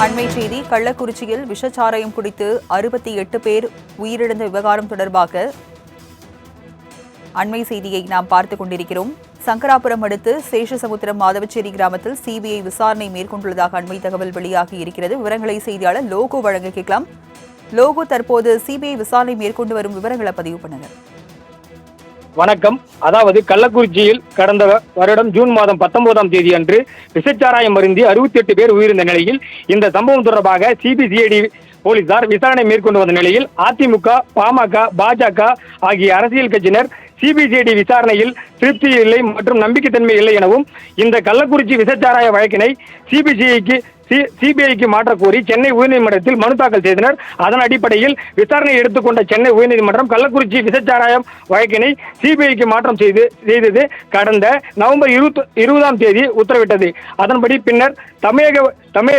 அண்மை செய்தி கள்ளக்குறிச்சியில் விஷச்சாராயம் குடித்து 68 பேர் உயிரிழந்த விவகாரம் தொடர்பாக அண்மை செய்தியை நாம் பார்த்துக் கொண்டிருக்கிறோம். சங்கராபுரம் அடுத்து சேஷசமுத்திரம் மாதவச்சேரி கிராமத்தில் சிபிஐ விசாரணை மேற்கொண்டுள்ளதாக அண்மை தகவல் வெளியாகி இருக்கிறது. விவரங்களை செய்தியாளர் லோகோ வழங்க கேட்கலாம். லோகோ, தற்போது சிபிஐ விசாரணை மேற்கொண்டு வரும் விவரங்களை பதிவு பண்ணுங்க. வணக்கம். அதாவது கள்ளக்குறிச்சியில் கடந்த வருடம் ஜூன் மாதம் 19ஆம் தேதி அன்று விஷச்சாராயம் அருந்தி 68 பேர் உயிரிழந்த நிலையில் இந்த சம்பவம் தொடர்பாக சிபிசிஐடி போலீசார் விசாரணை மேற்கொண்டு வந்த நிலையில் அதிமுக, பாமக, பாஜக ஆகிய அரசியல் கட்சியினர் சிபிசிஐடி விசாரணையில் திருப்தி இல்லை மற்றும் நம்பிக்கைத்தன்மை இல்லை எனவும் இந்த கள்ளக்குறிச்சி விஷச்சாராய வழக்கினை சிபிஐக்கு மாற்ற கோரி சென்னை உயர்நீதிமன்றத்தில் மனு தாக்கல் செய்தனர். அதன் அடிப்படையில் விசாரணை எடுத்துக்கொண்ட சென்னை உயர்நீதிமன்றம் கள்ளக்குறிச்சி விஷச்சாராயம் வழக்கினை சிபிஐக்கு மாற்றம் செய்தது கடந்த நவம்பர் 20ஆம் தேதி உத்தரவிட்டது. அதன்படி பின்னர் தமிழக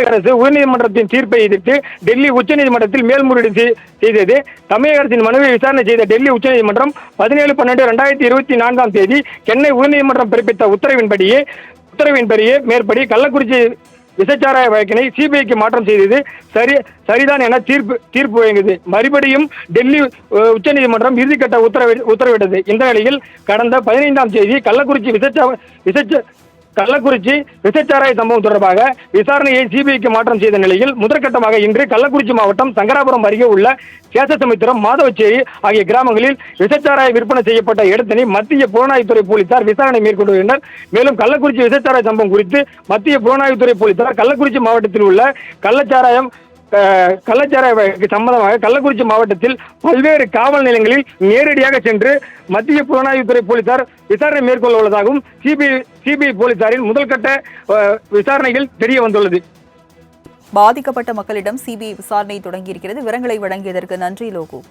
அரசு உயர்நீதிமன்றத்தின் தீர்ப்பை எதிர்த்து டெல்லி உச்சநீதிமன்றத்தில் மேல்முறையீடு செய்தது. தமிழக அரசின் மனுவை விசாரணை செய்த டெல்லி உச்சநீதிமன்றம் 17/12/2024ஆம் தேதி சென்னை உயர்நீதிமன்றம் பிறப்பித்த உத்தரவின்படியே மேற்படி கள்ளக்குறிச்சி விஷச்சாராய வழக்கினை சிபிஐக்கு மாற்றம் செய்தது சரிதான் என தீர்ப்பு வழங்கியது. மறுபடியும் டெல்லி உச்சநீதிமன்றம் இறுதிக்கட்ட உத்தரவிட்டது. இந்த நிலையில் கடந்த 15ஆம் தேதி கள்ளக்குறிச்சி விஷச்சாராய சம்பவம் தொடர்பாக விசாரணையை சிபிஐக்கு மாற்றம் செய்த நிலையில் முதற்கட்டமாக இன்று கள்ளக்குறிச்சி மாவட்டம் சங்கராபுரம் அருகே உள்ள சேஷசமுத்திரம், மாதவச்சேரி ஆகிய கிராமங்களில் விஷச்சாராய விற்பனை செய்யப்பட்ட இடத்தினை மத்திய புலனாய்வுத்துறை போலீசார் விசாரணை மேற்கொண்டு வருகின்றனர். மேலும் கள்ளக்குறிச்சி விஷச்சாராய சம்பவம் குறித்து மத்திய புலனாய்வுத்துறை போலீசார் கள்ளக்குறிச்சி மாவட்டத்தில் உள்ள கள்ளச்சாராய சம்பந்தமாக கள்ளக்குறிச்சி மாவட்டத்தில் பல்வேறு காவல் நிலையங்களில் நேரடியாக சென்று மத்திய புலனாய்வுத்துறை போலீசார் விசாரணை மேற்கொள்ள உள்ளதாகவும் சிபிஐ போலீசாரின் முதல்கட்ட விசாரணையில் தெரிய வந்துள்ளது. பாதிக்கப்பட்ட மக்களிடம் சிபிஐ விசாரணை தொடங்கியிருக்கிறது. விவரங்களை வழங்கியதற்கு நன்றி லோகோ.